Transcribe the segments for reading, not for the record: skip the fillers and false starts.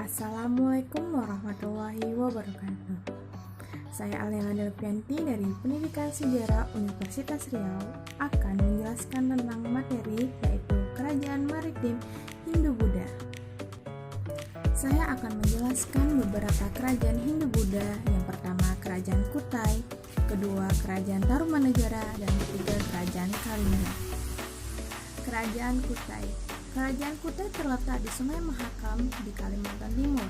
Assalamualaikum warahmatullahi wabarakatuh. Saya Alela Delvianti dari Pendidikan Sejarah Universitas Riau akan menjelaskan tentang materi yaitu Kerajaan Maritim Hindu-Buddha. Saya akan menjelaskan beberapa kerajaan Hindu-Buddha. Yang pertama Kerajaan Kutai, kedua Kerajaan Tarumanegara, dan ketiga Kerajaan Kalinga. Kerajaan Kutai. Kerajaan Kutai terletak di Sungai Mahakam di Kalimantan Timur.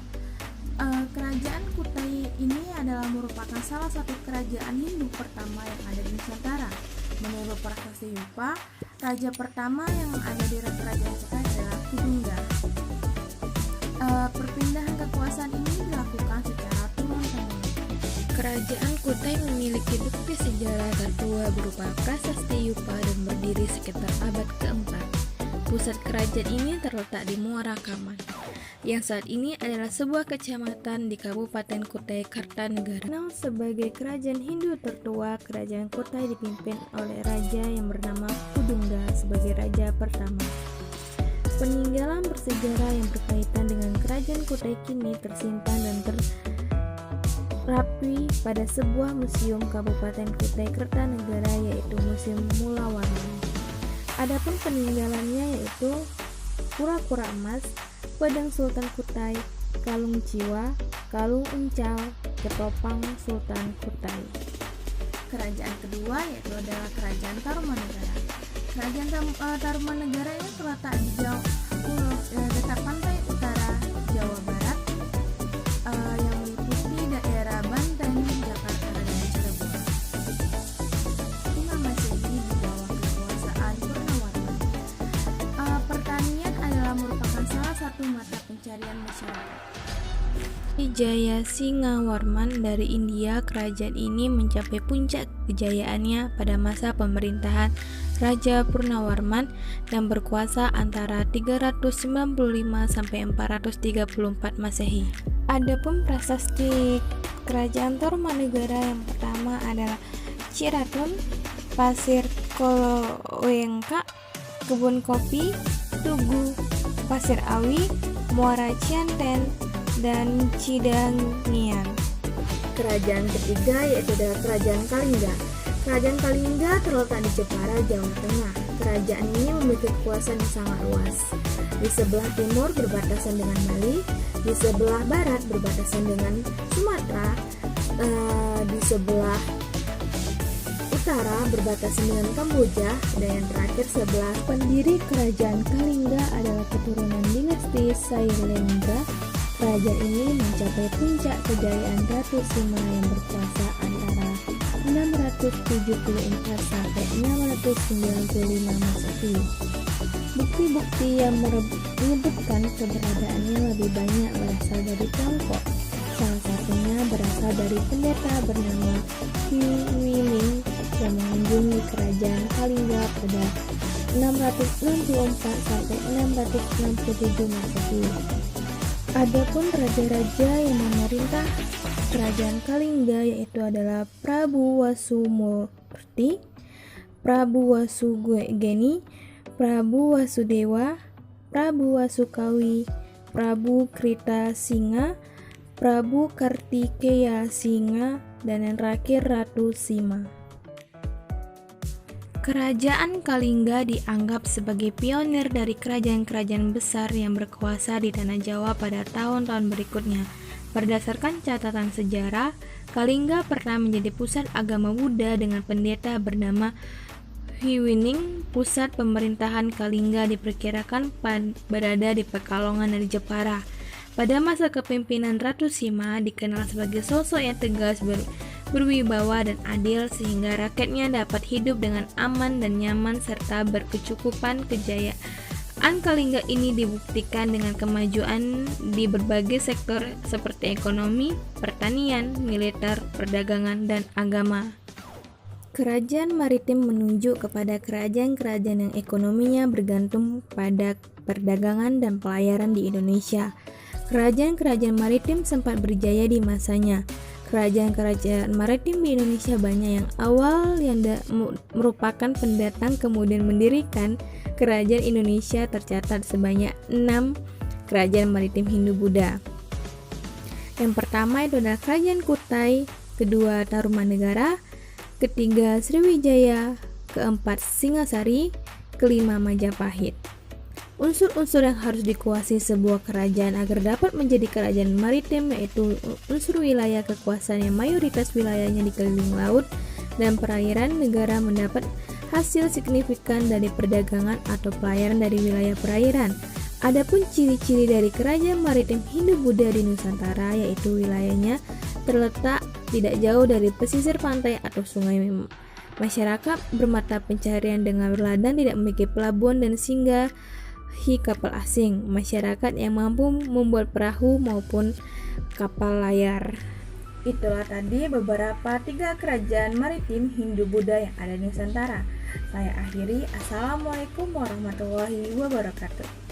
Kerajaan Kutai ini adalah merupakan salah satu kerajaan Hindu pertama yang ada di Nusantara. Menurut Prasasti Yupa, raja pertama yang ada di Kerajaan Kutai adalah Kudungga. Perpindahan kekuasaan ini dilakukan secara turun-temurun. Kerajaan Kutai memiliki bukti sejarah tertua berupa Prasasti Yupa dan berdiri sekitar abad keempat. Pusat kerajaan ini terletak di Muara Kaman, yang saat ini adalah sebuah kecamatan di Kabupaten Kutai Kartanegara. Dikenal sebagai kerajaan Hindu tertua, Kerajaan Kutai dipimpin oleh raja yang bernama Kudungga sebagai raja pertama. Peninggalan bersejarah yang berkaitan dengan Kerajaan Kutai kini tersimpan dan terapi pada sebuah museum Kabupaten Kutai Kartanegara, yaitu Museum Mulawarman. Adapun peninggalannya yaitu kura-kura emas, pedang Sultan Kutai, kalung jiwa, kalung uncal, ketopang Sultan Kutai. Kerajaan kedua yaitu adalah Kerajaan Tarumanegara. Kerajaan Tarumanegara ini terletak di dekat pantai utara Jawa Barat yang meliputi daerah Banten, Jakarta, dan Cirebon. Imam Masehi di bawah kekuasaan Purnawarman. Pertanian adalah merupakan salah satu mata pencarian masyarakat. Jaya Singawarman dari India, kerajaan ini mencapai puncak kejayaannya pada masa pemerintahan Raja Purnawarman dan berkuasa antara 395 sampai 434 Masehi. Adapun prasasti Kerajaan Tarumanegara yang pertama adalah Ciratun, Pasir Koloengka, Kebun Kopi, Tugu, Pasir Awi, Muara Cianten, dan Cidangian. Kerajaan ketiga yaitu adalah Kerajaan Kalinga. Kerajaan Kalinga terletak di Jepara, Jawa Tengah. Kerajaan ini memiliki kekuasaan yang sangat luas. Di sebelah timur berbatasan dengan Bali, di sebelah barat berbatasan dengan Sumatera, di sebelah utara berbatasan dengan Kamboja, dan yang terakhir sebelah. Pendiri Kerajaan Kalinga adalah keturunan dinasti Sailendra. Kerajaan ini mencapai puncak kejayaan Ratu Sima yang berkuasa antara 674 sampai 695 Masehi. Bukti-bukti yang menyebutkan keberadaannya lebih banyak berasal dari Tiongkok. Salah satunya berasal dari pendeta bernama Huining yang mengunjungi Kerajaan Kalinga pada 664 sampai 667 Masehi. Adapun raja-raja yang memerintah Kerajaan Kalinga yaitu adalah Prabu Wasumurti, Prabu Wasugeni, Prabu Wasudewa, Prabu Wasukawi, Prabu Krita Singa, Prabu Kartikeya Singa, dan yang terakhir Ratu Sima. Kerajaan Kalinga dianggap sebagai pionir dari kerajaan-kerajaan besar yang berkuasa di tanah Jawa pada tahun-tahun berikutnya. Berdasarkan catatan sejarah, Kalinga pernah menjadi pusat agama Buddha dengan pendeta bernama Huining. Pusat pemerintahan Kalinga diperkirakan berada di Pekalongan dari Jepara. Pada masa kepemimpinan Ratu Sima dikenal sebagai sosok yang tegas, berwibawa dan adil sehingga rakyatnya dapat hidup dengan aman dan nyaman serta berkecukupan. Kejayaan Kalinga ini dibuktikan dengan kemajuan di berbagai sektor seperti ekonomi, pertanian, militer, perdagangan, dan agama. Kerajaan maritim menunjuk kepada kerajaan-kerajaan yang ekonominya bergantung pada perdagangan dan pelayaran di Indonesia. Kerajaan-kerajaan maritim sempat berjaya di masanya. Kerajaan-kerajaan maritim di Indonesia banyak yang awal yang merupakan pendatang kemudian mendirikan kerajaan Indonesia. Tercatat sebanyak 6 kerajaan maritim Hindu-Buddha. Yang pertama itu adalah Kerajaan Kutai, kedua Tarumanegara, ketiga Sriwijaya, keempat Singasari, kelima Majapahit. Unsur-unsur yang harus dikuasai sebuah kerajaan agar dapat menjadi kerajaan maritim yaitu unsur wilayah kekuasaan yang mayoritas wilayahnya dikelilingi laut dan perairan. Negara mendapat hasil signifikan dari perdagangan atau pelayaran dari wilayah perairan. Adapun ciri-ciri dari kerajaan maritim Hindu-Buddha di Nusantara yaitu wilayahnya terletak tidak jauh dari pesisir pantai atau sungai. Masyarakat bermata pencaharian dengan berladang, tidak memiliki pelabuhan dan singgahi kapal asing. Masyarakat yang mampu membuat perahu maupun kapal layar. Itulah tadi beberapa 3 kerajaan maritim Hindu-Buddha yang ada di Nusantara. Saya akhiri. Assalamualaikum warahmatullahi wabarakatuh.